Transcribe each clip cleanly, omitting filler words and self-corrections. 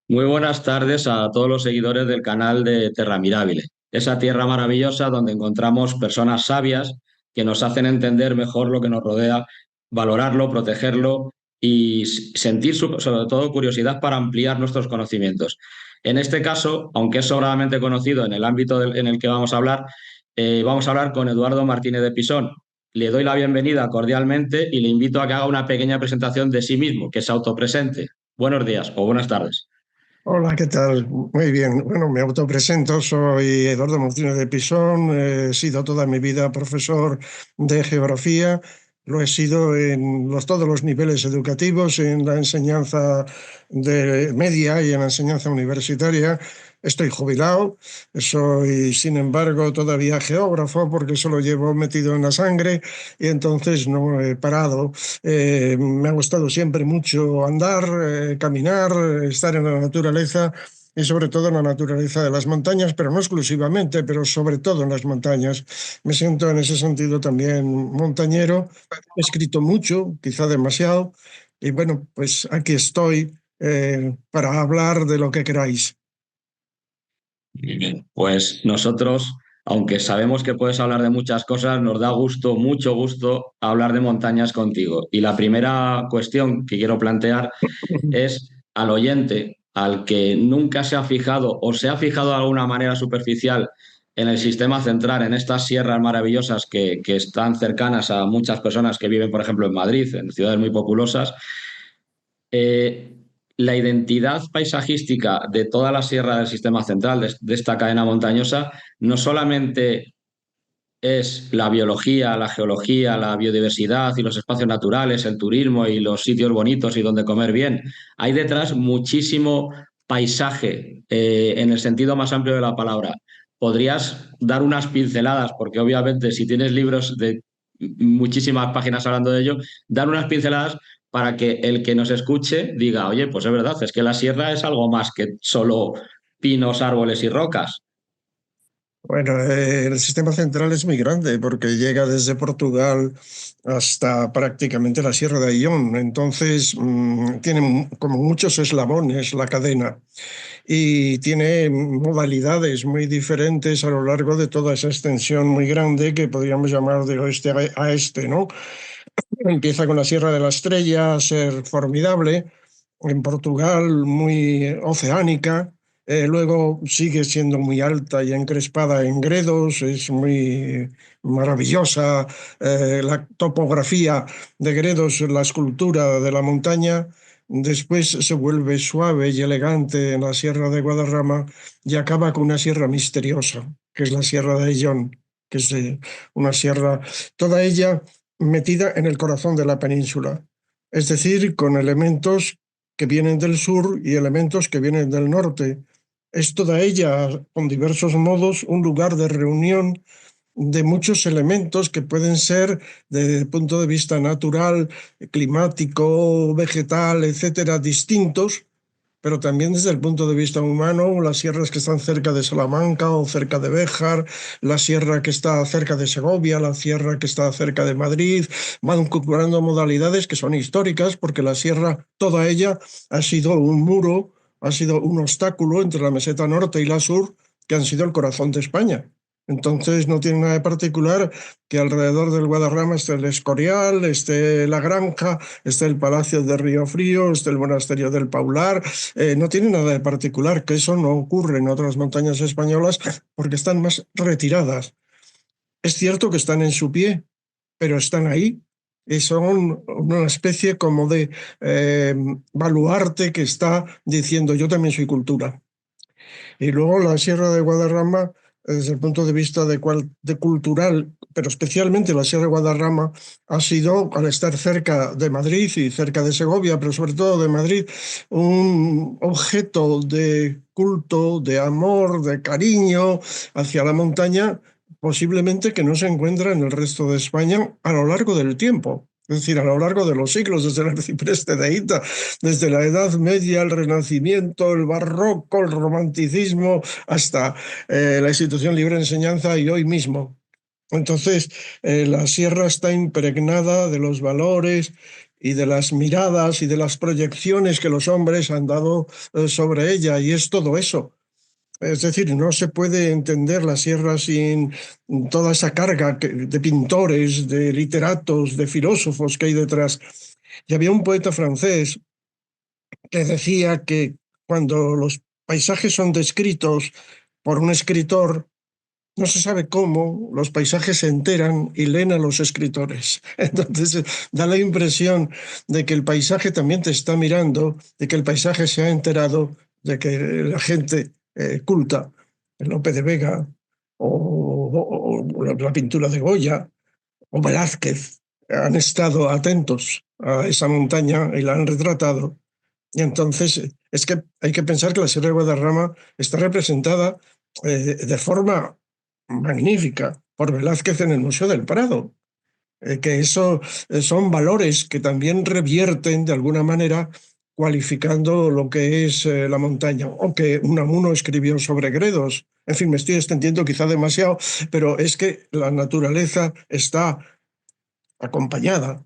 Muy buenas tardes a todos los seguidores del canal de Terra Mirabile, esa tierra maravillosa donde encontramos personas sabias que nos hacen entender mejor lo que nos rodea, valorarlo, protegerlo y sentir sobre todo curiosidad para ampliar nuestros conocimientos. En este caso, aunque es sobradamente conocido en el ámbito en el que vamos a hablar con Eduardo Martínez de Pisón. Le doy la bienvenida cordialmente y le invito a que haga una pequeña presentación de sí mismo, que se autopresente. Buenos días o buenas tardes. Hola, ¿qué tal? Muy bien. Bueno, me autopresento, soy Eduardo Martínez de Pisón, he sido toda mi vida profesor de geografía, lo he sido en todos los niveles educativos, en la enseñanza de media y en la enseñanza universitaria. Estoy jubilado, soy sin embargo todavía geógrafo porque eso lo llevo metido en la sangre y entonces no he parado. Me ha gustado siempre mucho andar, caminar, estar en la naturaleza y sobre todo en la naturaleza de las montañas, pero no exclusivamente, pero sobre todo en las montañas. Me siento en ese sentido también montañero. He escrito mucho, quizá demasiado, y bueno, pues aquí estoy para hablar de lo que queráis. Muy bien. Pues nosotros, aunque sabemos que puedes hablar de muchas cosas, nos da gusto, mucho gusto, hablar de montañas contigo. Y la primera cuestión que quiero plantear es al oyente, al que nunca se ha fijado o se ha fijado de alguna manera superficial en el sistema central, en estas sierras maravillosas que están cercanas a muchas personas que viven, por ejemplo, en Madrid, en ciudades muy populosas. eh, la identidad paisajística de toda la sierra del sistema central, de esta cadena montañosa, no solamente es la biología, la geología, la biodiversidad y los espacios naturales, el turismo y los sitios bonitos y donde comer bien. Hay detrás muchísimo paisaje en el sentido más amplio de la palabra. ¿Podrías dar unas pinceladas? Porque obviamente si tienes libros de muchísimas páginas hablando de ello, dar unas pinceladas para que el que nos escuche diga, oye, pues es verdad, es que la sierra es algo más que solo pinos, árboles y rocas. Bueno, el sistema central es muy grande porque llega desde Portugal hasta prácticamente la Sierra de Ayllón. Entonces, tiene como muchos eslabones la cadena y tiene modalidades muy diferentes a lo largo de toda esa extensión muy grande que podríamos llamar de oeste a este, ¿no? Empieza con la Sierra de la Estrella a ser formidable, en Portugal muy oceánica, luego sigue siendo muy alta y encrespada en Gredos, es muy maravillosa la topografía de Gredos, la escultura de la montaña. Después se vuelve suave y elegante en la Sierra de Guadarrama y acaba con una sierra misteriosa, que es la Sierra de Ayllón, que es una sierra, toda ella metida en el corazón de la península, es decir, con elementos que vienen del sur y elementos que vienen del norte. Es toda ella, con diversos modos, un lugar de reunión de muchos elementos que pueden ser, desde el punto de vista natural, climático, vegetal, etcétera, distintos, pero también desde el punto de vista humano, las sierras que están cerca de Salamanca o cerca de Béjar, la sierra que está cerca de Segovia, la sierra que está cerca de Madrid, van incorporando modalidades que son históricas, porque la sierra, toda ella, ha sido un muro, ha sido un obstáculo entre la meseta norte y la sur, que han sido el corazón de España. Entonces no tiene nada de particular que alrededor del Guadarrama esté el Escorial, esté la Granja, esté el Palacio de Río Frío, esté el Monasterio del Paular. No tiene nada de particular, que eso no ocurre en otras montañas españolas porque están más retiradas. Es cierto que están en su pie, pero están ahí y son una especie como de eh, baluarte que está diciendo yo también soy cultura. Y luego la Sierra de Guadarrama, desde el punto de vista de cultural, pero especialmente la Sierra de Guadarrama, ha sido, al estar cerca de Madrid y cerca de Segovia, pero sobre todo de Madrid, un objeto de culto, de amor, de cariño hacia la montaña, posiblemente que no se encuentra en el resto de España a lo largo del tiempo. Es decir, a lo largo de los siglos, desde el arcipreste de Ita, desde la Edad Media, el Renacimiento, el Barroco, el Romanticismo, hasta la institución libre de enseñanza y hoy mismo. Entonces, la sierra está impregnada de los valores y de las miradas y de las proyecciones que los hombres han dado sobre ella, y es todo eso. Es decir, no se puede entender la sierra sin toda esa carga de pintores, de literatos, de filósofos que hay detrás. Y había un poeta francés que decía que cuando los paisajes son descritos por un escritor, no se sabe cómo, los paisajes se enteran y leen a los escritores. Entonces da la impresión de que el paisaje también te está mirando, de que el paisaje se ha enterado, de que la gente culta, Lope de Vega o la pintura de Goya o Velázquez, han estado atentos a esa montaña y la han retratado. Y entonces es que hay que pensar que la Sierra de Guadarrama está representada de forma magnífica por Velázquez en el Museo del Prado, que eso son valores que también revierten de alguna manera cualificando lo que es la montaña, o que Unamuno escribió sobre Gredos. En fin, me estoy extendiendo quizá demasiado, pero es que la naturaleza está acompañada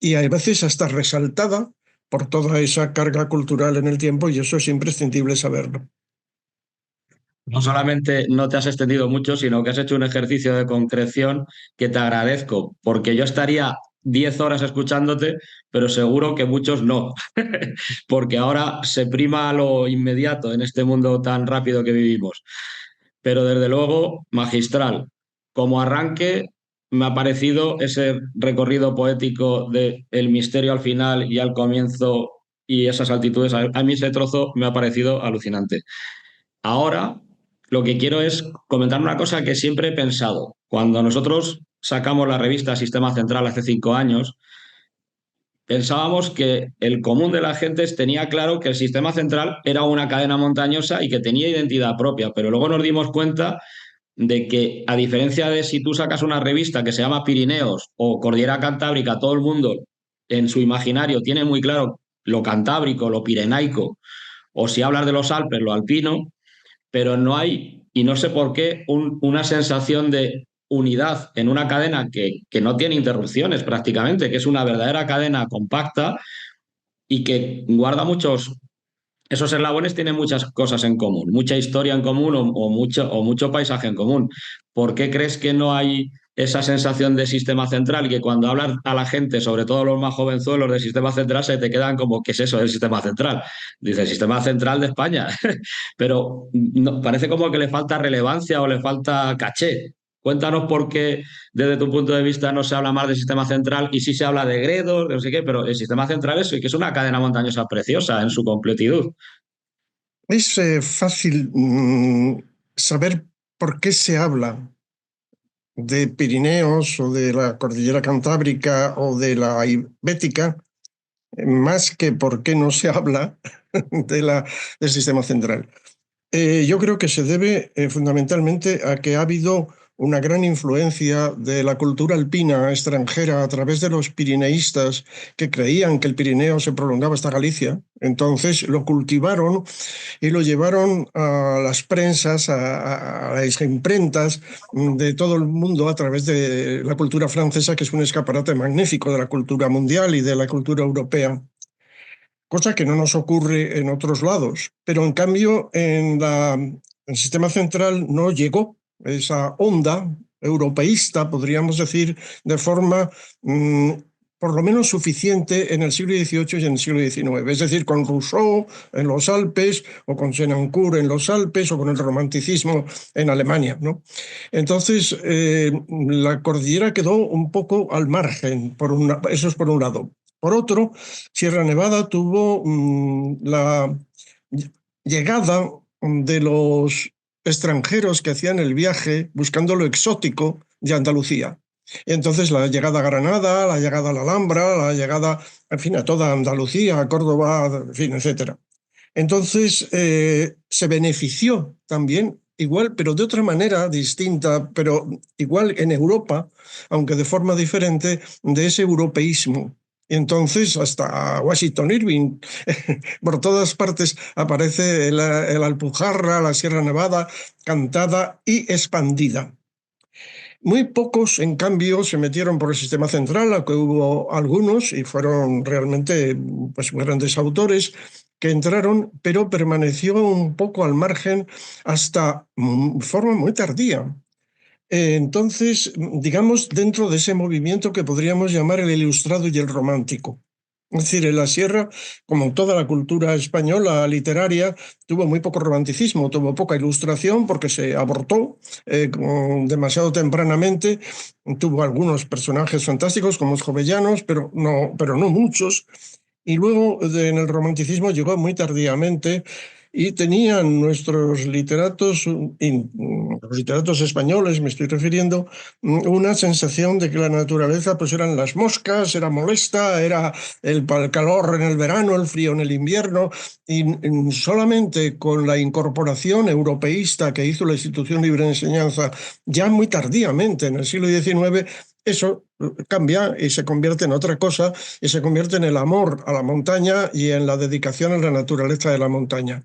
y a veces hasta resaltada por toda esa carga cultural en el tiempo, y eso es imprescindible saberlo. No solamente no te has extendido mucho, sino que has hecho un ejercicio de concreción que te agradezco, porque yo estaría 10 horas escuchándote, pero seguro que muchos no, porque ahora se prima lo inmediato en este mundo tan rápido que vivimos. Pero desde luego, magistral. Como arranque, me ha parecido ese recorrido poético de el misterio al final y al comienzo y esas altitudes. A mí ese trozo me ha parecido alucinante. Ahora, lo que quiero es comentar una cosa que siempre he pensado. Cuando nosotros sacamos la revista Sistema Central hace 5 años, pensábamos que el común de las gentes tenía claro que el Sistema Central era una cadena montañosa y que tenía identidad propia, pero luego nos dimos cuenta de que, a diferencia de si tú sacas una revista que se llama Pirineos o Cordillera Cantábrica, todo el mundo en su imaginario tiene muy claro lo cantábrico, lo pirenaico, o si hablas de los Alpes, lo alpino, pero no hay, y no sé por qué, una sensación de unidad en una cadena que no tiene interrupciones prácticamente, que es una verdadera cadena compacta y que guarda muchos, esos eslabones tienen muchas cosas en común, mucha historia en común o mucho paisaje en común. ¿Por qué crees que no hay esa sensación de sistema central y que cuando hablas a la gente, sobre todo los más jovenzuelos del sistema central, se te quedan como, ¿qué es eso del sistema central? Dice, el sistema central de España, pero no, parece como que le falta relevancia o le falta caché. Cuéntanos por qué, desde tu punto de vista, no se habla más del sistema central y sí se habla de Gredos, de no sé qué, pero el sistema central es que es una cadena montañosa preciosa en su completitud. Es fácil saber por qué se habla de Pirineos o de la Cordillera Cantábrica o de la Ibérica, más que por qué no se habla del sistema central. Yo creo que se debe fundamentalmente a que ha habido una gran influencia de la cultura alpina extranjera a través de los pirineístas que creían que el Pirineo se prolongaba hasta Galicia. Entonces lo cultivaron y lo llevaron a las prensas, a las imprentas de todo el mundo a través de la cultura francesa, que es un escaparate magnífico de la cultura mundial y de la cultura europea, cosa que no nos ocurre en otros lados. Pero en cambio, el sistema central no llegó esa onda europeísta, podríamos decir, de forma por lo menos suficiente en el siglo XVIII y en el siglo XIX. Es decir, con Rousseau en los Alpes, o con Senancour en los Alpes, o con el romanticismo en Alemania, ¿no? Entonces, la cordillera quedó un poco al margen, eso es por un lado. Por otro, Sierra Nevada tuvo la llegada de los extranjeros que hacían el viaje buscando lo exótico de Andalucía. Y entonces la llegada a Granada, la llegada a la Alhambra, la llegada, en fin, a toda Andalucía, a Córdoba, en fin, etc. Entonces se benefició también, igual, pero de otra manera distinta, pero igual en Europa, aunque de forma diferente, de ese europeísmo. Y entonces hasta Washington Irving, por todas partes aparece el Alpujarra, la Sierra Nevada, cantada y expandida. Muy pocos, en cambio, se metieron por el sistema central, aunque hubo algunos y fueron realmente pues, grandes autores que entraron, pero permaneció un poco al margen hasta forma muy tardía. Entonces, digamos, dentro de ese movimiento que podríamos llamar el ilustrado y el romántico. Es decir, en la sierra, como toda la cultura española literaria, tuvo muy poco romanticismo, tuvo poca ilustración porque se abortó demasiado tempranamente. Tuvo algunos personajes fantásticos como los jovellanos, pero no muchos. Y luego en el romanticismo llegó muy tardíamente y tenían nuestros literatos, los literatos españoles, me estoy refiriendo, una sensación de que la naturaleza pues eran las moscas, era molesta, era el calor en el verano, el frío en el invierno, y solamente con la incorporación europeísta que hizo la Institución Libre de Enseñanza ya muy tardíamente, en el siglo XIX, eso cambia y se convierte en otra cosa y se convierte en el amor a la montaña y en la dedicación a la naturaleza de la montaña.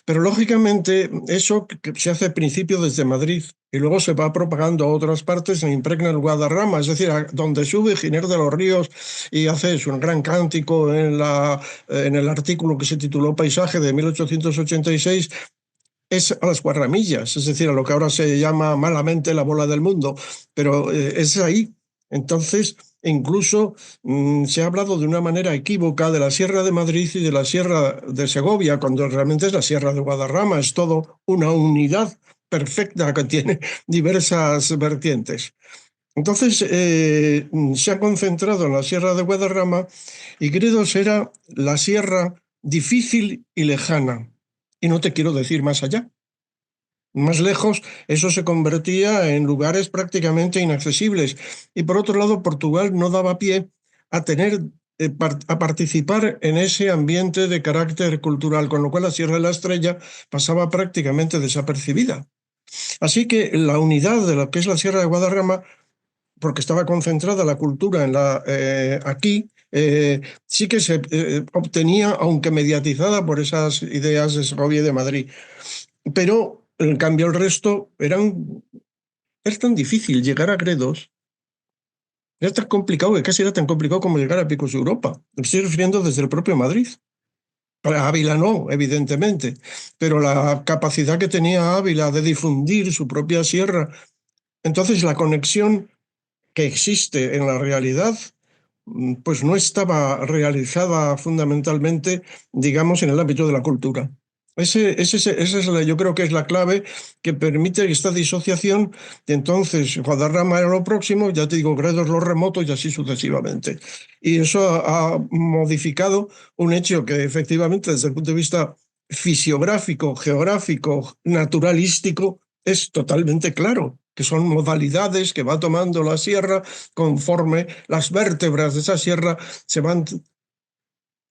Pero lógicamente eso se hace al principio desde Madrid y luego se va propagando a otras partes, se impregna el Guadarrama, es decir, donde sube Giner de los Ríos y hace un gran cántico en el artículo que se tituló Paisaje de 1886, es a las Guarramillas, es decir, a lo que ahora se llama malamente la bola del mundo, pero es ahí. Entonces, incluso se ha hablado de una manera equívoca de la Sierra de Madrid y de la Sierra de Segovia, cuando realmente es la Sierra de Guadarrama, es todo una unidad perfecta que tiene diversas vertientes. Entonces, se ha concentrado en la Sierra de Guadarrama y Gredos era la sierra difícil y lejana. Y no te quiero decir más allá. Más lejos, eso se convertía en lugares prácticamente inaccesibles. Y por otro lado, Portugal no daba pie a tener a participar en ese ambiente de carácter cultural, con lo cual la Sierra de la Estrella pasaba prácticamente desapercibida. Así que la unidad de lo que es la Sierra de Guadarrama, porque estaba concentrada la cultura aquí, sí que se obtenía, aunque mediatizada por esas ideas de Segovia y de Madrid. Pero en cambio el resto es tan difícil llegar a Gredos, era tan complicado que casi era tan complicado como llegar a Picos de Europa. Me estoy refiriendo desde el propio Madrid. Para Ávila no, evidentemente, pero la capacidad que tenía Ávila de difundir su propia sierra, entonces la conexión que existe en la realidad pues no estaba realizada fundamentalmente, digamos, en el ámbito de la cultura. Yo creo que es la clave que permite esta disociación. Y entonces, Guadarrama era lo próximo, ya te digo, Gredos lo remoto y así sucesivamente. Y eso ha modificado un hecho que efectivamente desde el punto de vista fisiográfico, geográfico, naturalístico, es totalmente claro, que son modalidades que va tomando la sierra conforme las vértebras de esa sierra se van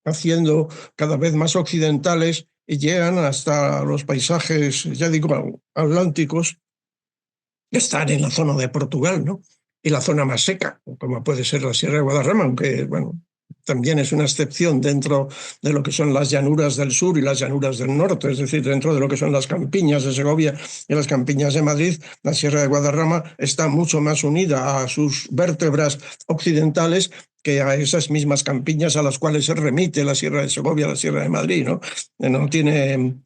haciendo cada vez más occidentales y llegan hasta los paisajes, ya digo, atlánticos, que están en la zona de Portugal, ¿no? Y la zona más seca, como puede ser la Sierra de Guadarrama, aunque, bueno, también es una excepción dentro de lo que son las llanuras del sur y las llanuras del norte, es decir, dentro de lo que son las campiñas de Segovia y las campiñas de Madrid, la Sierra de Guadarrama está mucho más unida a sus vértebras occidentales que a esas mismas campiñas a las cuales se remite la Sierra de Segovia, la Sierra de Madrid, ¿no? No tiene,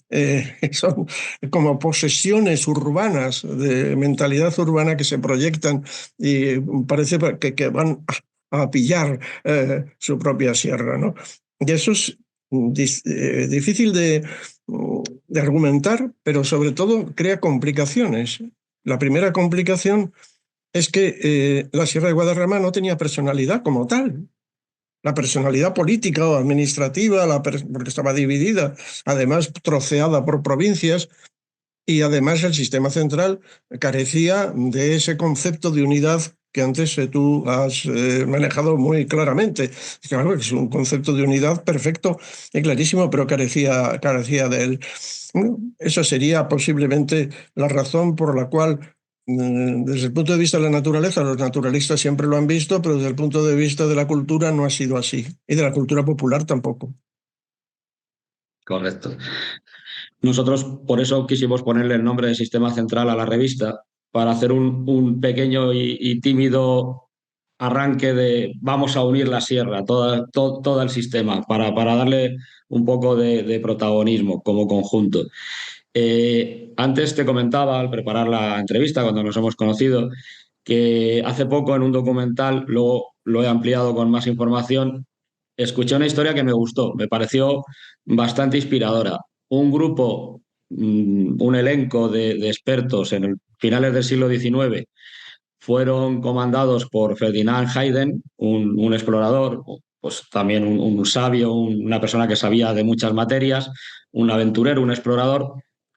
son como posesiones urbanas, de mentalidad urbana que se proyectan y parece que van a pillar su propia sierra, ¿no? Y eso es difícil de argumentar, pero sobre todo crea complicaciones. La primera complicación es que la Sierra de Guadarrama no tenía personalidad como tal. La personalidad política o administrativa, porque estaba dividida, además troceada por provincias, y además el sistema central carecía de ese concepto de unidad que antes tú has manejado muy claramente. Claro, es un concepto de unidad perfecto y clarísimo, pero carecía de él. Esa sería posiblemente la razón por la cual, desde el punto de vista de la naturaleza, los naturalistas siempre lo han visto, pero desde el punto de vista de la cultura no ha sido así, y de la cultura popular tampoco. Correcto. Nosotros por eso quisimos ponerle el nombre de Sistema Central a la revista, para hacer un pequeño y tímido arranque de vamos a unir la sierra, todo el sistema, para darle un poco de protagonismo como conjunto. Antes te comentaba, al preparar la entrevista, cuando nos hemos conocido, que hace poco en un documental, luego lo he ampliado con más información, escuché una historia que me gustó, me pareció bastante inspiradora. Un grupo, un elenco de expertos en el finales del siglo XIX fueron comandados por Ferdinand Hayden, un explorador, pues también un sabio, una persona que sabía de muchas materias, un aventurero, un explorador.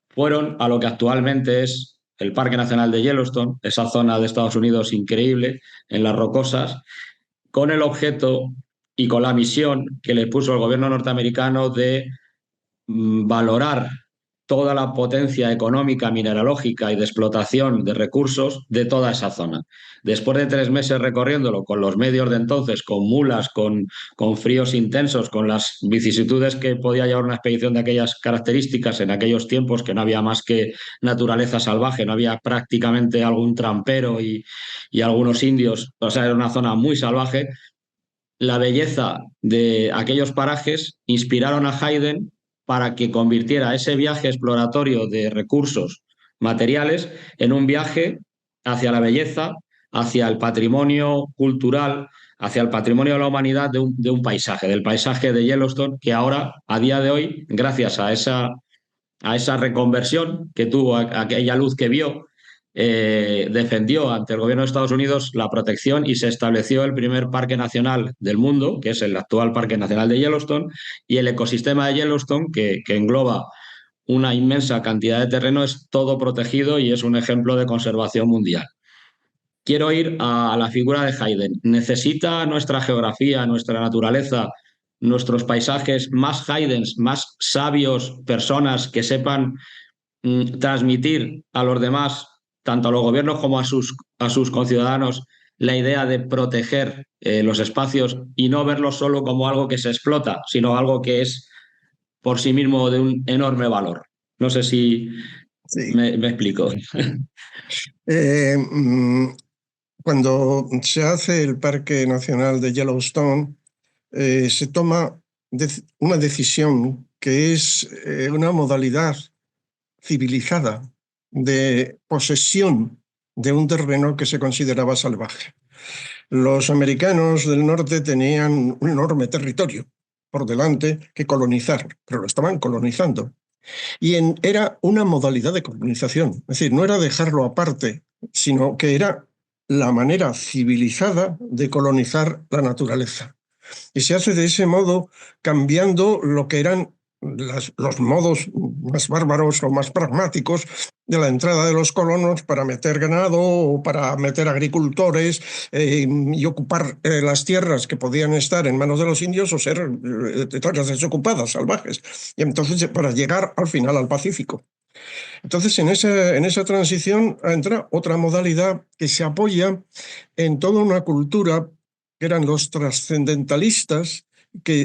Fueron a lo que actualmente es el Parque Nacional de Yellowstone, esa zona de Estados Unidos increíble en las rocosas, con el objeto y con la misión que le puso el gobierno norteamericano de valorar toda la potencia económica, mineralógica y de explotación de recursos de toda esa zona. Después de 3 meses recorriéndolo con los medios de entonces, con mulas, con fríos intensos, con las vicisitudes que podía llevar una expedición de aquellas características en aquellos tiempos, que no había más que naturaleza salvaje, no había prácticamente algún trampero y algunos indios, o sea, era una zona muy salvaje. La belleza de aquellos parajes inspiraron a Haydn para que convirtiera ese viaje exploratorio de recursos materiales en un viaje hacia la belleza, hacia el patrimonio cultural, hacia el patrimonio de la humanidad de un paisaje, del paisaje de Yellowstone, que ahora, a día de hoy, gracias a esa reconversión que tuvo, aquella luz que vio, defendió ante el gobierno de Estados Unidos la protección y se estableció el primer parque nacional del mundo, que es el actual Parque Nacional de Yellowstone, y el ecosistema de Yellowstone, que engloba una inmensa cantidad de terreno, es todo protegido y es un ejemplo de conservación mundial. Quiero ir a la figura de Haydn. ¿Necesita nuestra geografía, nuestra naturaleza, nuestros paisajes más Haydns, más sabios, personas que sepan transmitir a los demás, tanto a los gobiernos como a sus conciudadanos, la idea de proteger los espacios y no verlos solo como algo que se explota, sino algo que es por sí mismo de un enorme valor? No sé si Sí. me explico. Eh, mm, Cuando se hace el Parque Nacional de Yellowstone, se toma una decisión que es una modalidad civilizada de posesión de un terreno que se consideraba salvaje. Los americanos del norte tenían un enorme territorio por delante que colonizar, pero lo estaban colonizando. Y era una modalidad de colonización, es decir, no era dejarlo aparte, sino que era la manera civilizada de colonizar la naturaleza. Y se hace de ese modo cambiando lo que eran los modos más bárbaros o más pragmáticos de la entrada de los colonos para meter ganado o para meter agricultores y ocupar las tierras que podían estar en manos de los indios o ser tierras desocupadas, salvajes. Y entonces para llegar al final al Pacífico. Entonces, en esa transición entra otra modalidad que se apoya en toda una cultura que eran los trascendentalistas,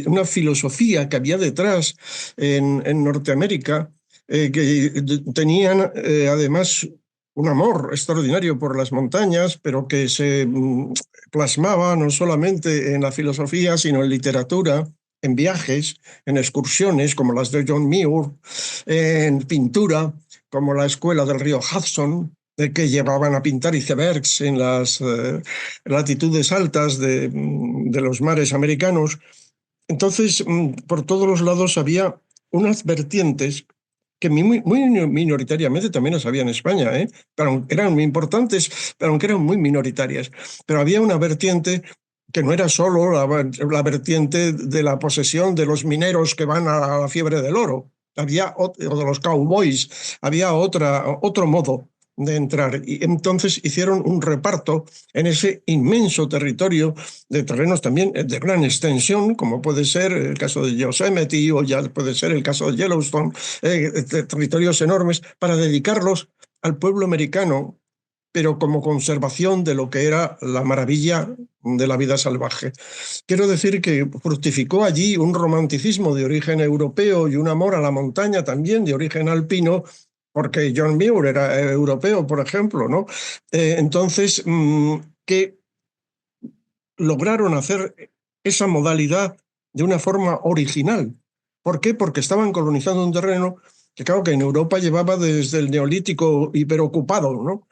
una filosofía que había detrás en Norteamérica, que tenían además un amor extraordinario por las montañas, pero que se plasmaba no solamente en la filosofía, sino en literatura, en viajes, en excursiones como las de John Muir, en pintura como la escuela del río Hudson, que llevaban a pintar icebergs en las latitudes altas de los mares americanos. Entonces, por todos los lados había unas vertientes que muy minoritariamente también las había en España, pero eran muy importantes, pero aunque eran muy minoritarias. Pero había una vertiente que no era solo la vertiente de la posesión de los mineros que van a la fiebre del oro, o de los cowboys, había otro modo de entrar. Y entonces hicieron un reparto en ese inmenso territorio de terrenos también de gran extensión, como puede ser el caso de Yosemite o ya puede ser el caso de Yellowstone, de territorios enormes, para dedicarlos al pueblo americano, pero como conservación de lo que era la maravilla de la vida salvaje. Quiero decir que fructificó allí un romanticismo de origen europeo y un amor a la montaña también de origen alpino, porque John Muir era europeo, por ejemplo, ¿no? Entonces, que lograron hacer esa modalidad de una forma original. ¿Por qué? Porque estaban colonizando un terreno que, claro, que en Europa llevaba desde el Neolítico hiperocupado, ¿no?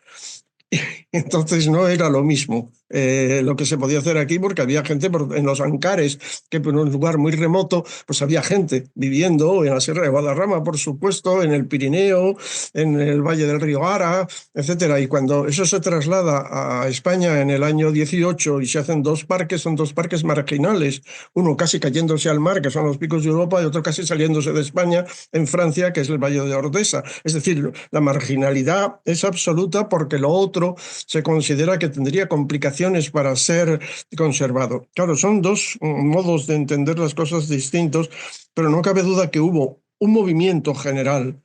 Entonces no era lo mismo lo que se podía hacer aquí, porque había gente en los Ancares, que en un lugar muy remoto, pues había gente viviendo en la Sierra de Guadarrama, por supuesto, en el Pirineo, en el Valle del Río Ara, etcétera. Y cuando eso se traslada a España en el año 18 y se hacen dos parques, son dos parques marginales, uno casi cayéndose al mar, que son los Picos de Europa, y otro casi saliéndose de España, en Francia, que es el Valle de Ordesa. Es decir, la marginalidad es absoluta porque lo otro se considera que tendría complicaciones para ser conservado. Claro, son dos modos de entender las cosas distintos, pero no cabe duda que hubo un movimiento general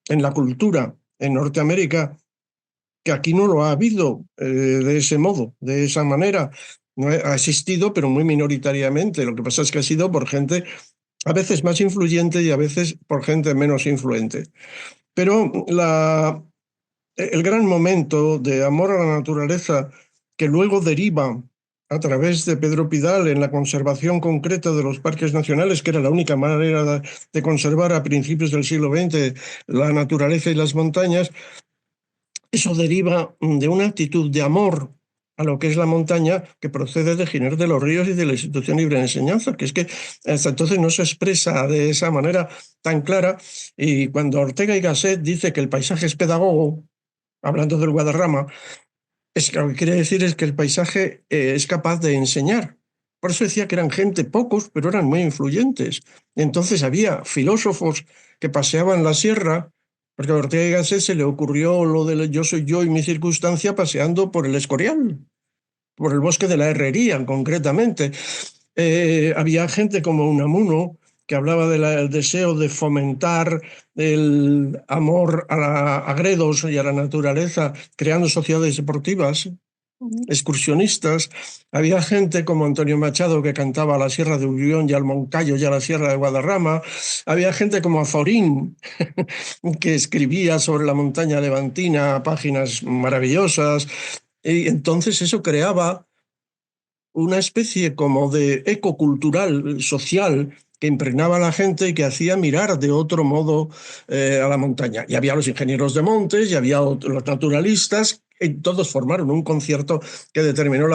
en la cultura en Norteamérica que aquí no lo ha habido de ese modo, de esa manera. No ha existido, pero muy minoritariamente. Lo que pasa es que ha sido por gente a veces más influyente y a veces por gente menos influente. Pero el gran momento de amor a la naturaleza que luego deriva a través de Pedro Pidal en la conservación concreta de los parques nacionales, que era la única manera de conservar a principios del siglo XX la naturaleza y las montañas, eso deriva de una actitud de amor a lo que es la montaña que procede de Giner de los Ríos y de la Institución Libre de Enseñanza, que es que hasta entonces no se expresa de esa manera tan clara. Y cuando Ortega y Gasset dice que el paisaje es pedagogo, hablando del Guadarrama, lo que quiere decir es que el paisaje es capaz de enseñar. Por eso decía que eran gente pocos, pero eran muy influyentes. Entonces había filósofos que paseaban la sierra, porque a Ortega y Gasset se le ocurrió lo de yo soy yo y mi circunstancia paseando por el Escorial, por el bosque de la Herrería, concretamente. Había gente como Unamuno que hablaba del deseo de fomentar el amor a Gredos y a la naturaleza, creando sociedades deportivas, excursionistas. Había gente como Antonio Machado que cantaba a la Sierra de Ullón y al Moncayo y a la Sierra de Guadarrama. Había gente como Azorín que escribía sobre la montaña levantina páginas maravillosas. Y entonces eso creaba una especie como de eco cultural, social, que impregnaba a la gente y que hacía mirar de otro modo a la montaña. Y había los ingenieros de montes, y había los naturalistas, y todos formaron un concierto que determinó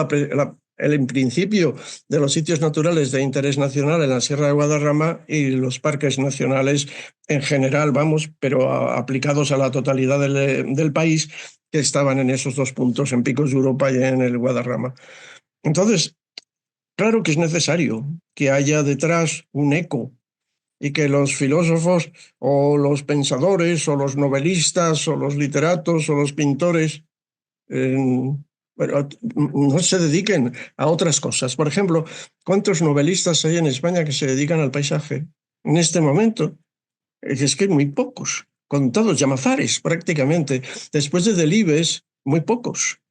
el principio de los sitios naturales de interés nacional en la Sierra de Guadarrama y los parques nacionales en general, vamos, pero aplicados a la totalidad del país, que estaban en esos dos puntos, en Picos de Europa y en el Guadarrama. Entonces, claro que es necesario que haya detrás un eco y que los filósofos o los pensadores o los novelistas o los literatos o los pintores eh, bueno, no se dediquen a otras cosas. Por ejemplo, ¿cuántos novelistas hay en España que se dedican al paisaje en este momento? Es que muy pocos, contados, llamazares prácticamente. Después de Delibes, muy pocos.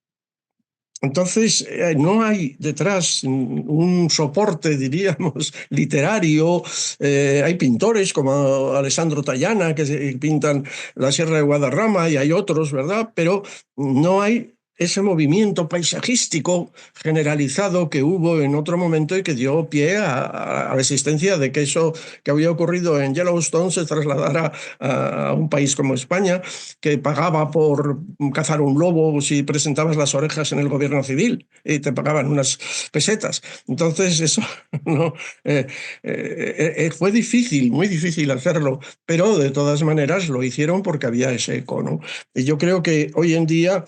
Entonces, no hay detrás un soporte, diríamos, literario. Hay pintores como Alessandro Tallana que pintan la Sierra de Guadarrama y hay otros, ¿verdad? Pero no hay ese movimiento paisajístico generalizado que hubo en otro momento y que dio pie a la existencia de que eso que había ocurrido en Yellowstone se trasladara a un país como España, que pagaba por cazar un lobo si presentabas las orejas en el gobierno civil y te pagaban unas pesetas. Entonces eso no, fue difícil, muy difícil hacerlo, pero de todas maneras lo hicieron porque había ese eco, ¿no? Y yo creo que hoy en día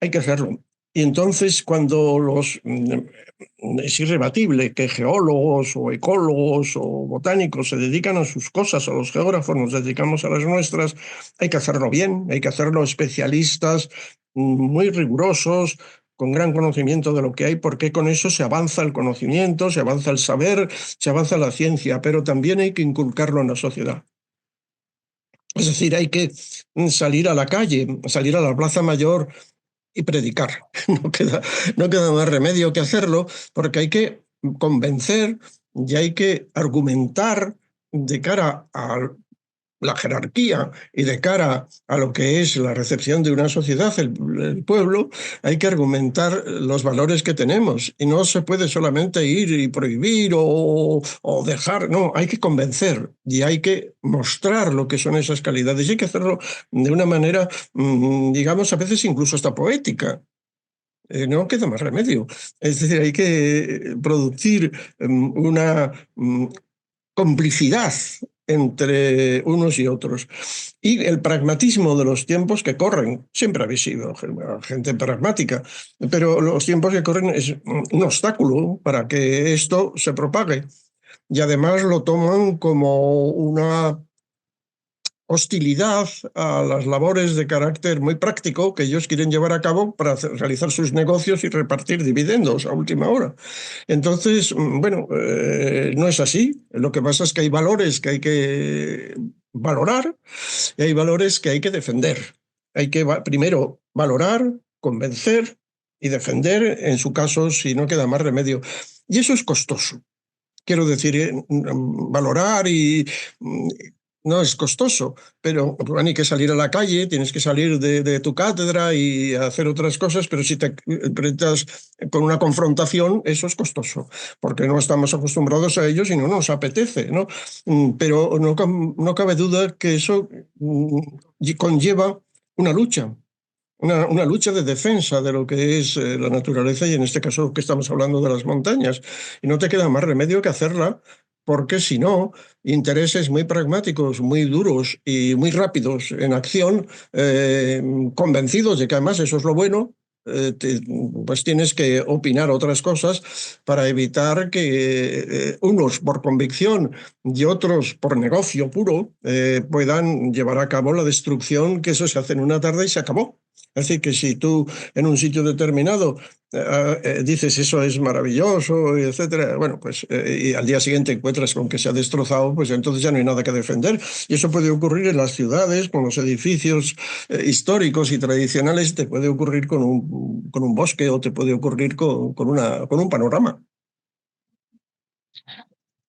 hay que hacerlo. Y entonces cuando es irrebatible que geólogos o ecólogos o botánicos se dedican a sus cosas, o los geógrafos nos dedicamos a las nuestras, hay que hacerlo bien, hay que hacerlo especialistas, muy rigurosos, con gran conocimiento de lo que hay, porque con eso se avanza el conocimiento, se avanza el saber, se avanza la ciencia, pero también hay que inculcarlo en la sociedad. Es decir, hay que salir a la calle, salir a la Plaza Mayor y predicar. No queda más remedio que hacerlo, porque hay que convencer y hay que argumentar de cara a la jerarquía y de cara a lo que es la recepción de una sociedad, el pueblo, hay que argumentar los valores que tenemos y no se puede solamente ir y prohibir o dejar, no, hay que convencer y hay que mostrar lo que son esas calidades y hay que hacerlo de una manera, digamos, a veces incluso hasta poética. No queda más remedio. Es decir, hay que producir una complicidad entre unos y otros. Y el pragmatismo de los tiempos que corren, siempre habéis sido gente pragmática, pero los tiempos que corren es un obstáculo para que esto se propague. Y además lo toman como una hostilidad a las labores de carácter muy práctico que ellos quieren llevar a cabo para realizar sus negocios y repartir dividendos a última hora. Entonces, bueno, no es así. Lo que pasa es que hay valores que hay que valorar y hay valores que hay que defender. Hay que primero valorar, convencer y defender, en su caso, si no queda más remedio. Y eso es costoso. Quiero decir, valorar y no es costoso, pero bueno, hay que salir a la calle, tienes que salir de tu cátedra y hacer otras cosas, pero si te enfrentas con una confrontación, eso es costoso, porque no estamos acostumbrados a ello y no nos apetece, ¿no? Pero no cabe duda que eso conlleva una lucha. Una lucha de defensa de lo que es la naturaleza y en este caso que estamos hablando de las montañas. Y no te queda más remedio que hacerla porque si no, intereses muy pragmáticos, muy duros y muy rápidos en acción, convencidos de que además eso es lo bueno, pues tienes que opinar otras cosas para evitar que unos por convicción y otros por negocio puro puedan llevar a cabo la destrucción, que eso se hace en una tarde y se acabó. Es decir, que si tú en un sitio determinado dices eso es maravilloso, etcétera, bueno, pues y al día siguiente encuentras con que se ha destrozado, pues entonces ya no hay nada que defender. Y eso puede ocurrir en las ciudades, con los edificios históricos y tradicionales, te puede ocurrir con un bosque o te puede ocurrir con un panorama.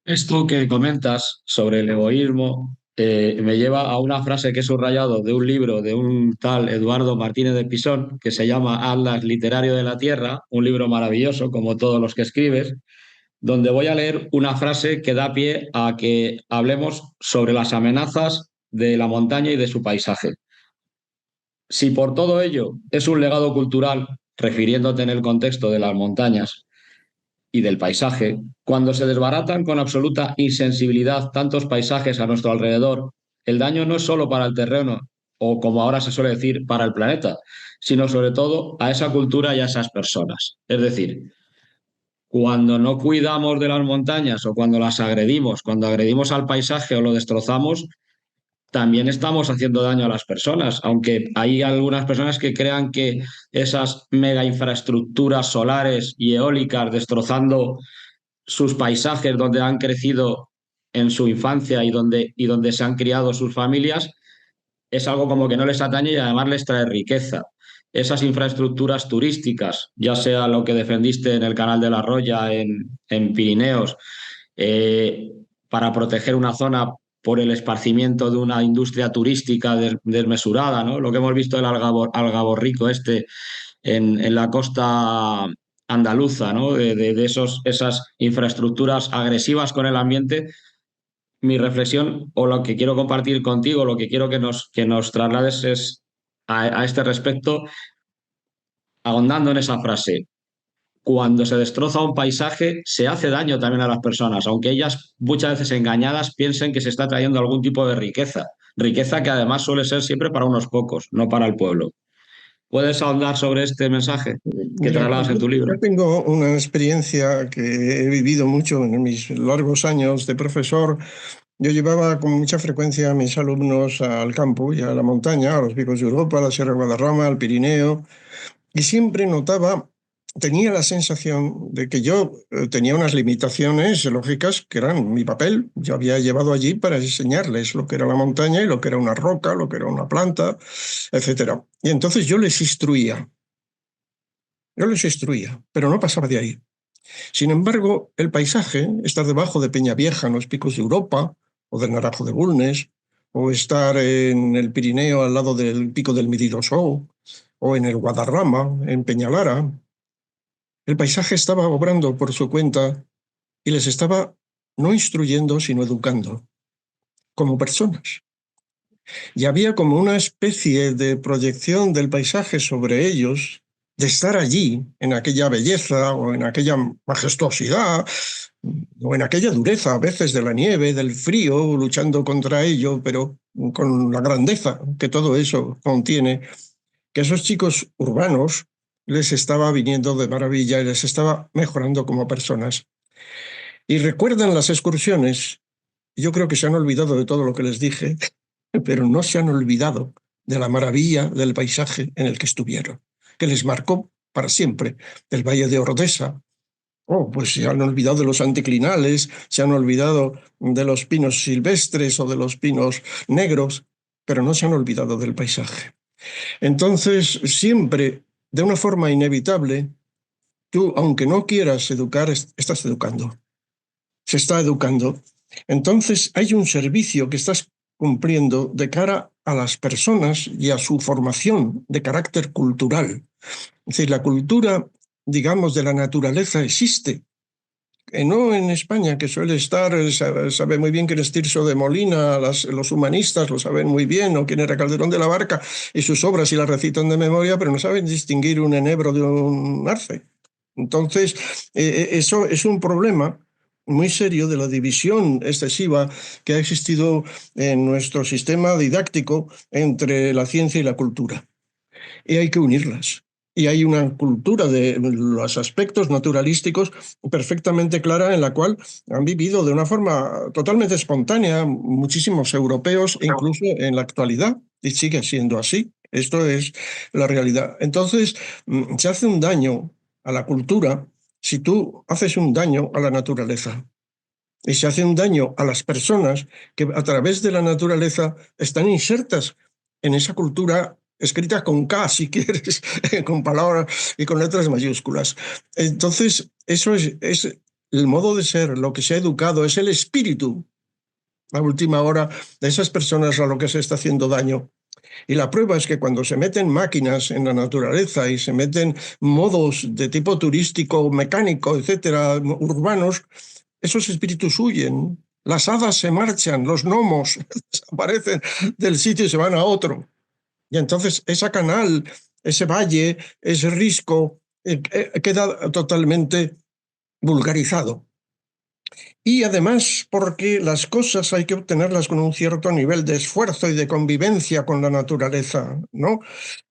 Esto que comentas sobre el egoísmo me lleva a una frase que he subrayado de un libro de un tal Eduardo Martínez de Pisón que se llama Atlas Literario de la Tierra, un libro maravilloso como todos los que escribes, donde voy a leer una frase que da pie a que hablemos sobre las amenazas de la montaña y de su paisaje. Si por todo ello es un legado cultural, refiriéndote en el contexto de las montañas y del paisaje, cuando se desbaratan con absoluta insensibilidad tantos paisajes a nuestro alrededor, el daño no es solo para el terreno, o como ahora se suele decir, para el planeta, sino sobre todo a esa cultura y a esas personas. Es decir, cuando no cuidamos de las montañas o cuando las agredimos, cuando agredimos al paisaje o lo destrozamos, también estamos haciendo daño a las personas, aunque hay algunas personas que crean que esas mega infraestructuras solares y eólicas destrozando sus paisajes donde han crecido en su infancia y donde se han criado sus familias, es algo como que no les atañe y además les trae riqueza. Esas infraestructuras turísticas, ya sea lo que defendiste en el Canal de la Roya, en Pirineos, eh, para proteger una zona por el esparcimiento de una industria turística desmesurada, ¿no? Lo que hemos visto del algaborrico este en la costa andaluza, ¿no? De esas infraestructuras agresivas con el ambiente. Mi reflexión o lo que quiero compartir contigo, lo que quiero que nos traslades es a este respecto, ahondando en esa frase. Cuando se destroza un paisaje, se hace daño también a las personas, aunque ellas muchas veces engañadas piensen que se está trayendo algún tipo de riqueza, riqueza que además suele ser siempre para unos pocos, no para el pueblo. ¿Puedes ahondar sobre este mensaje que Mira, trasladas en tu libro? yo tengo una experiencia que he vivido mucho en mis largos años de profesor. Yo llevaba con mucha frecuencia a mis alumnos al campo y a la montaña, a los picos de Europa, a la Sierra de Guadarrama, al Pirineo, y siempre notaba, tenía la sensación de que yo tenía unas limitaciones lógicas que eran mi papel. Yo había llevado allí para enseñarles lo que era la montaña y lo que era una roca, lo que era una planta, etcétera. Y entonces yo les instruía, pero no pasaba de ahí. Sin embargo, el paisaje, estar debajo de Peña Vieja en los picos de Europa, o del Naranjo de Bulnes, o estar en el Pirineo al lado del pico del Midilosó, o en el Guadarrama, en Peñalara. El paisaje estaba obrando por su cuenta y les estaba no instruyendo, sino educando, como personas. Y había como una especie de proyección del paisaje sobre ellos, de estar allí, en aquella belleza o en aquella majestuosidad o en aquella dureza a veces de la nieve, del frío, luchando contra ello, pero con la grandeza que todo eso contiene, que a esos chicos urbanos les estaba viniendo de maravilla y les estaba mejorando como personas. Y recuerdan las excursiones. Yo creo que se han olvidado de todo lo que les dije, pero no se han olvidado de la maravilla del paisaje en el que estuvieron, que les marcó para siempre, del Valle de Ordesa. Oh, pues se han olvidado de los anticlinales, se han olvidado de los pinos silvestres o de los pinos negros, pero no se han olvidado del paisaje. Entonces, siempre, de una forma inevitable, tú, aunque no quieras educar, estás educando. Se está educando. Entonces, hay un servicio que estás cumpliendo de cara a las personas y a su formación de carácter cultural. Es decir, la cultura, digamos, de la naturaleza existe. No en España, que suele estar, sabe muy bien quién es Tirso de Molina, los humanistas lo saben muy bien, o quién era Calderón de la Barca, y sus obras y las recitan de memoria, pero no saben distinguir un enebro de un arce. Entonces, eso es un problema muy serio de la división excesiva que ha existido en nuestro sistema didáctico entre la ciencia y la cultura. Y hay que unirlas. Y hay una cultura de los aspectos naturalísticos perfectamente clara en la cual han vivido de una forma totalmente espontánea muchísimos europeos, incluso en la actualidad, y sigue siendo así. Esto es la realidad. Entonces, se hace un daño a la cultura si tú haces un daño a la naturaleza. Y se hace un daño a las personas que a través de la naturaleza están insertas en esa cultura escrita con K, si quieres, con palabras y con letras mayúsculas. Entonces, eso es el modo de ser, lo que se ha educado, es el espíritu, a última hora, de esas personas a lo que se está haciendo daño. Y la prueba es que cuando se meten máquinas en la naturaleza y se meten modos de tipo turístico, mecánico, etcétera, urbanos, esos espíritus huyen, las hadas se marchan, los gnomos desaparecen del sitio y se van a otro. Y entonces ese canal, ese valle, ese risco, queda totalmente vulgarizado. Y además porque las cosas hay que obtenerlas con un cierto nivel de esfuerzo y de convivencia con la naturaleza, ¿no?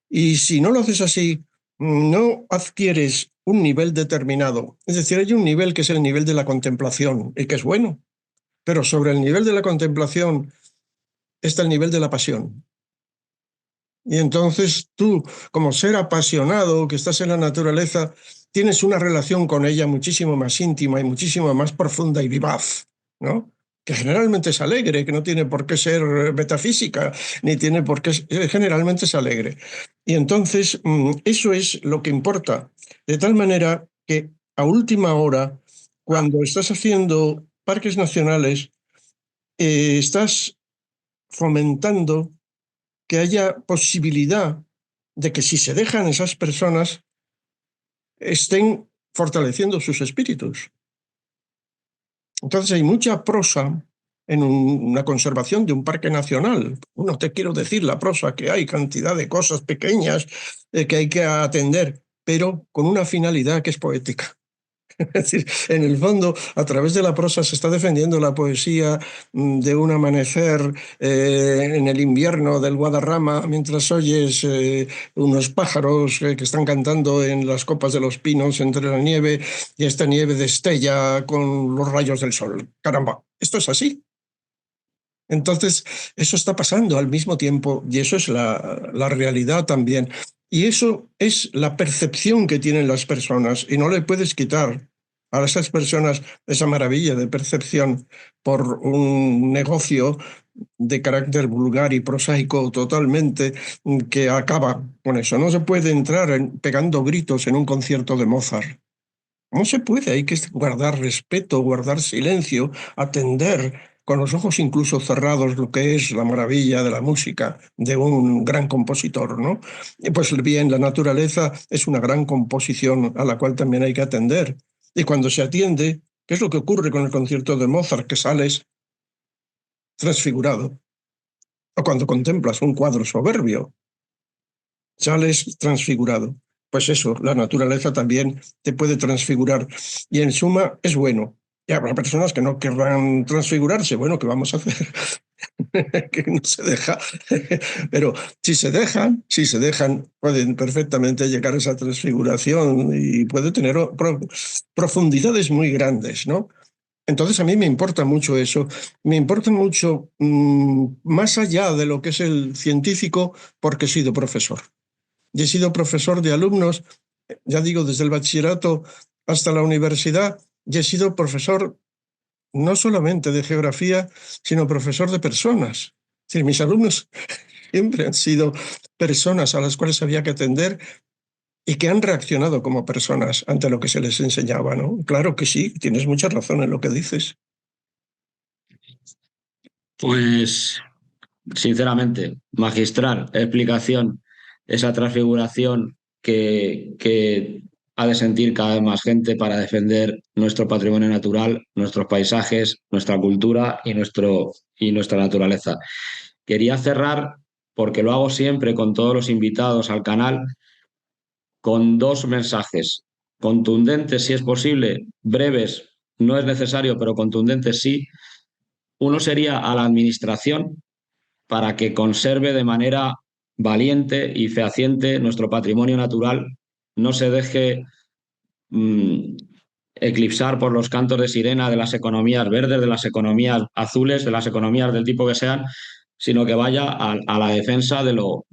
Y si no lo haces así, no adquieres un nivel determinado. Es decir, hay un nivel que es el nivel de la contemplación, y que es bueno, pero sobre el nivel de la contemplación está el nivel de la pasión. Y entonces tú, como ser apasionado que estás en la naturaleza, tienes una relación con ella muchísimo más íntima y muchísimo más profunda y vivaz, ¿no? Que generalmente es alegre, que no tiene por qué ser metafísica, ni tiene por qué, generalmente es alegre. Y entonces eso es lo que importa. De tal manera que a última hora, cuando estás haciendo parques nacionales, estás fomentando que haya posibilidad de que si se dejan esas personas estén fortaleciendo sus espíritus. Entonces hay mucha prosa en una conservación de un parque nacional. No te quiero decir la prosa que hay, cantidad de cosas pequeñas que hay que atender, pero con una finalidad que es poética. Es decir, en el fondo, a través de la prosa se está defendiendo la poesía de un amanecer en el invierno del Guadarrama, mientras oyes unos pájaros que están cantando en las copas de los pinos entre la nieve, y esta nieve destella con los rayos del sol. Caramba, esto es así. Entonces, eso está pasando al mismo tiempo y eso es la realidad también. Y eso es la percepción que tienen las personas y no le puedes quitar a esas personas esa maravilla de percepción por un negocio de carácter vulgar y prosaico totalmente que acaba con eso. No se puede entrar pegando gritos en un concierto de Mozart. No se puede, hay que guardar respeto, guardar silencio, atender con los ojos incluso cerrados, lo que es la maravilla de la música de un gran compositor, ¿no? Y pues bien, la naturaleza es una gran composición a la cual también hay que atender. Y cuando se atiende, ¿qué es lo que ocurre con el concierto de Mozart? Que sales transfigurado. O cuando contemplas un cuadro soberbio, sales transfigurado. Pues eso, la naturaleza también te puede transfigurar. Y en suma, es bueno. Y habrá personas que no querrán transfigurarse. Bueno, ¿qué vamos a hacer? Que no se deja. Pero si se dejan, pueden perfectamente llegar a esa transfiguración y puede tener profundidades muy grandes, ¿no? Entonces a mí me importa mucho eso, me importa mucho más allá de lo que es el científico, porque he sido profesor. Y he sido profesor de alumnos, ya digo, desde el bachillerato hasta la universidad, y he sido profesor no solamente de geografía, sino profesor de personas. Es decir, mis alumnos siempre han sido personas a las cuales había que atender y que han reaccionado como personas ante lo que se les enseñaba, ¿no? Claro que sí, tienes mucha razón en lo que dices. Pues, sinceramente, magistral explicación, esa transfiguración que ha de sentir cada vez más gente para defender nuestro patrimonio natural, nuestros paisajes, nuestra cultura y nuestra naturaleza. Quería cerrar, porque lo hago siempre con todos los invitados al canal, con dos mensajes contundentes, si es posible, breves, no es necesario, pero contundentes sí. Uno sería a la administración para que conserve de manera valiente y fehaciente nuestro patrimonio natural, no se deje mmm, eclipsar por los cantos de sirena de las economías verdes, de las economías azules, de las economías del tipo que sean, sino que vaya a la defensa de lo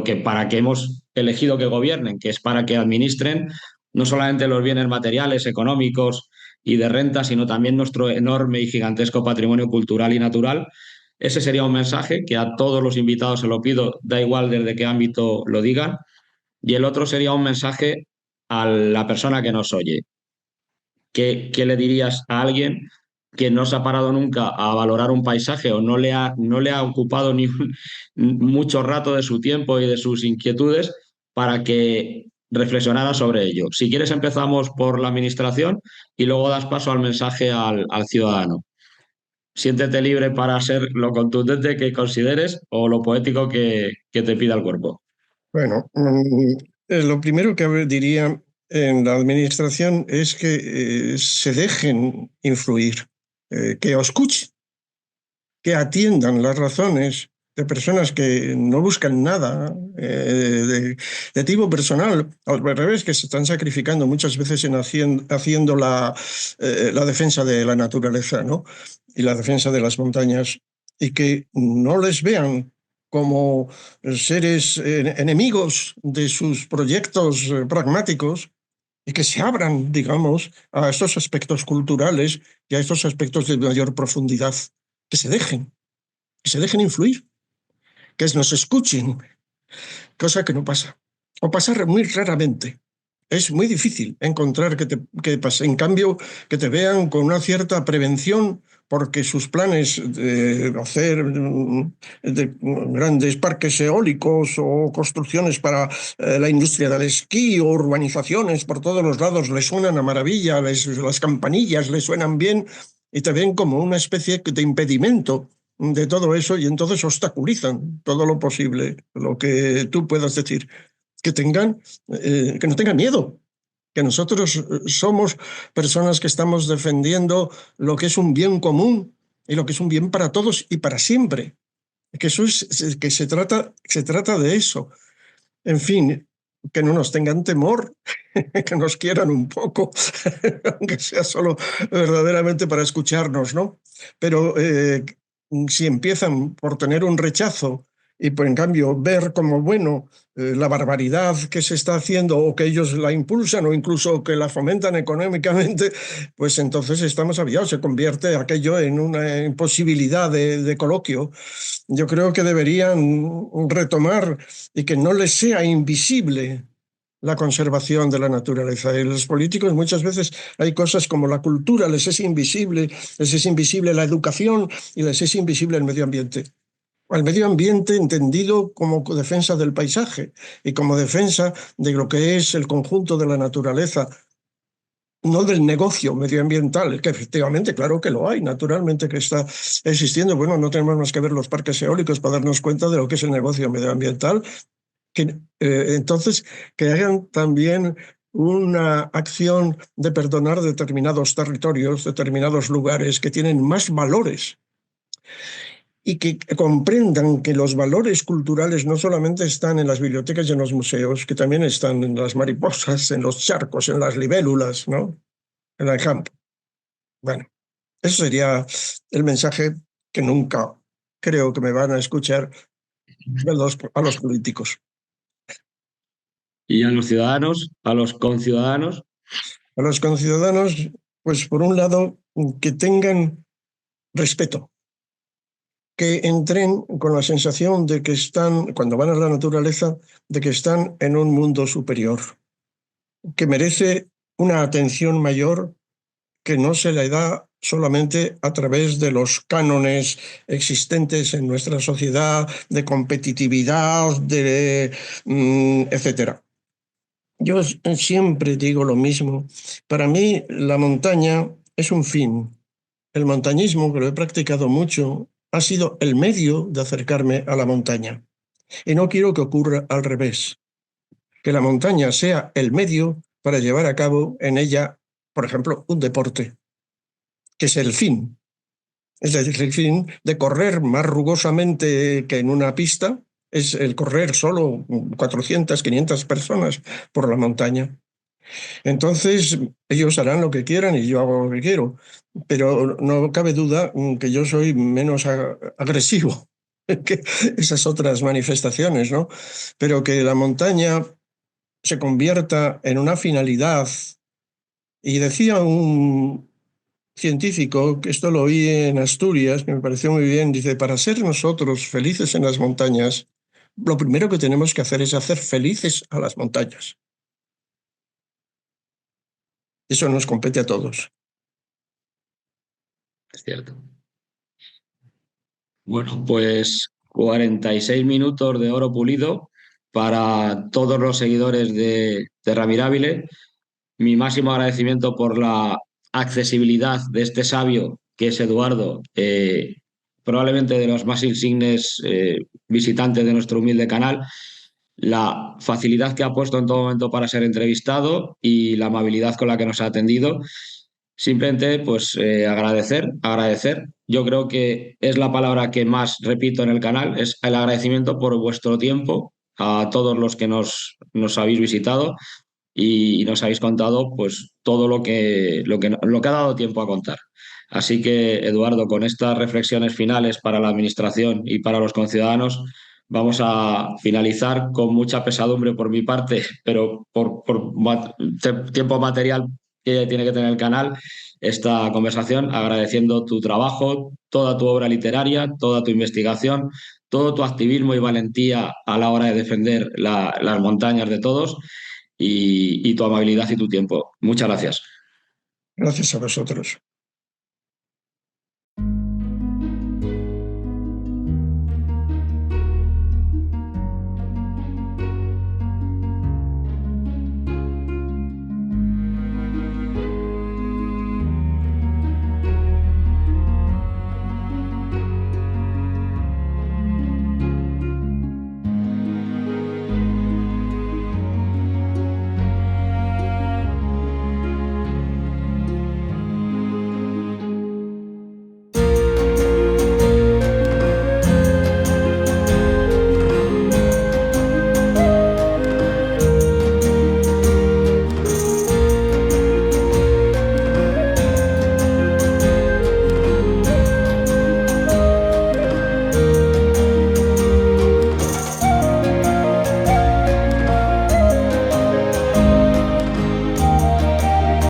que para que hemos elegido que gobiernen, que es para que administren no solamente los bienes materiales, económicos y de renta, sino también nuestro enorme y gigantesco patrimonio cultural y natural. Ese sería un mensaje que a todos los invitados se lo pido, da igual desde qué ámbito lo digan. Y el otro sería un mensaje a la persona que nos oye. ¿Qué le dirías a alguien que no se ha parado nunca a valorar un paisaje o no le ha ocupado mucho rato de su tiempo y de sus inquietudes para que reflexionara sobre ello? Si quieres, empezamos por la administración y luego das paso al mensaje al ciudadano. Siéntete libre para ser lo contundente que consideres o lo poético que te pida el cuerpo. Bueno, lo primero que diría en la administración es que se dejen influir, que escuchen, que atiendan las razones de personas que no buscan nada de tipo personal, al revés, que se están sacrificando muchas veces en haciendo la defensa de la naturaleza, ¿no? Y la defensa de las montañas, y que no les vean como seres enemigos de sus proyectos pragmáticos, y que se abran, digamos, a estos aspectos culturales y a estos aspectos de mayor profundidad, que se dejen influir, que nos escuchen, cosa que no pasa, o pasa muy raramente. Es muy difícil encontrar que pase. En cambio, que te vean con una cierta prevención porque sus planes de hacer de grandes parques eólicos o construcciones para la industria del esquí o urbanizaciones por todos los lados les suenan a maravilla, las campanillas les suenan bien y te ven como una especie de impedimento de todo eso y entonces obstaculizan todo lo posible, lo que tú puedas decir. Que no tengan miedo, que nosotros somos personas que estamos defendiendo lo que es un bien común y lo que es un bien para todos y para siempre. Que eso que se trata de eso. En fin, que no nos tengan temor, que nos quieran un poco, aunque sea solo verdaderamente para escucharnos, ¿no? Pero si empiezan por tener un rechazo y por en cambio ver como bueno la barbaridad que se está haciendo o que ellos la impulsan o incluso que la fomentan económicamente, pues entonces estamos aviados, se convierte aquello en una imposibilidad de coloquio. Yo creo que deberían retomar y que no les sea invisible la conservación de la naturaleza. Y los políticos muchas veces hay cosas como la cultura, les es invisible la educación y les es invisible el medio ambiente. El medio ambiente entendido como defensa del paisaje y como defensa de lo que es el conjunto de la naturaleza, no del negocio medioambiental, que efectivamente, claro que lo hay, naturalmente que está existiendo. Bueno, no tenemos más que ver los parques eólicos para darnos cuenta de lo que es el negocio medioambiental. Entonces, que hagan también una acción de perdonar determinados territorios, determinados lugares que tienen más valores y que comprendan que los valores culturales no solamente están en las bibliotecas y en los museos, que también están en las mariposas, en los charcos, en las libélulas, ¿no? En el campo. Bueno, eso sería el mensaje que nunca creo que me van a escuchar a los políticos. Y a los ciudadanos, a los conciudadanos. A los conciudadanos, pues por un lado, que tengan respeto, que entren con la sensación de que están, cuando van a la naturaleza, de que están en un mundo superior, que merece una atención mayor que no se le da solamente a través de los cánones existentes en nuestra sociedad, de competitividad, etcétera. Yo siempre digo lo mismo. Para mí, la montaña es un fin. El montañismo, que lo he practicado mucho, ha sido el medio de acercarme a la montaña. Y no quiero que ocurra al revés, que la montaña sea el medio para llevar a cabo en ella, por ejemplo, un deporte, que es el fin. Es decir, el fin de correr más rugosamente que en una pista es el correr solo 400, 500 personas por la montaña. Entonces, ellos harán lo que quieran y yo hago lo que quiero, pero no cabe duda que yo soy menos agresivo que esas otras manifestaciones, ¿no? Pero que la montaña se convierta en una finalidad. Y decía un científico, que esto lo oí en Asturias, que me pareció muy bien, dice, para ser nosotros felices en las montañas, lo primero que tenemos que hacer es hacer felices a las montañas. Eso nos compete a todos. Es cierto. Bueno, pues 46 minutos de oro pulido para todos los seguidores de Terra Mirabile. Mi máximo agradecimiento por la accesibilidad de este sabio, que es Eduardo, probablemente de los más insignes visitantes de nuestro humilde canal, la facilidad que ha puesto en todo momento para ser entrevistado y la amabilidad con la que nos ha atendido. Simplemente, pues agradecer, agradecer. Yo creo que es la palabra que más repito en el canal, es el agradecimiento por vuestro tiempo a todos los que nos habéis visitado y nos habéis contado pues todo lo que ha dado tiempo a contar. Así que, Eduardo, con estas reflexiones finales para la Administración y para los conciudadanos, vamos a finalizar con mucha pesadumbre por mi parte, pero por tiempo material que tiene que tener el canal, esta conversación, agradeciendo tu trabajo, toda tu obra literaria, toda tu investigación, todo tu activismo y valentía a la hora de defender las montañas de todos y tu amabilidad y tu tiempo. Muchas gracias. Gracias a vosotros.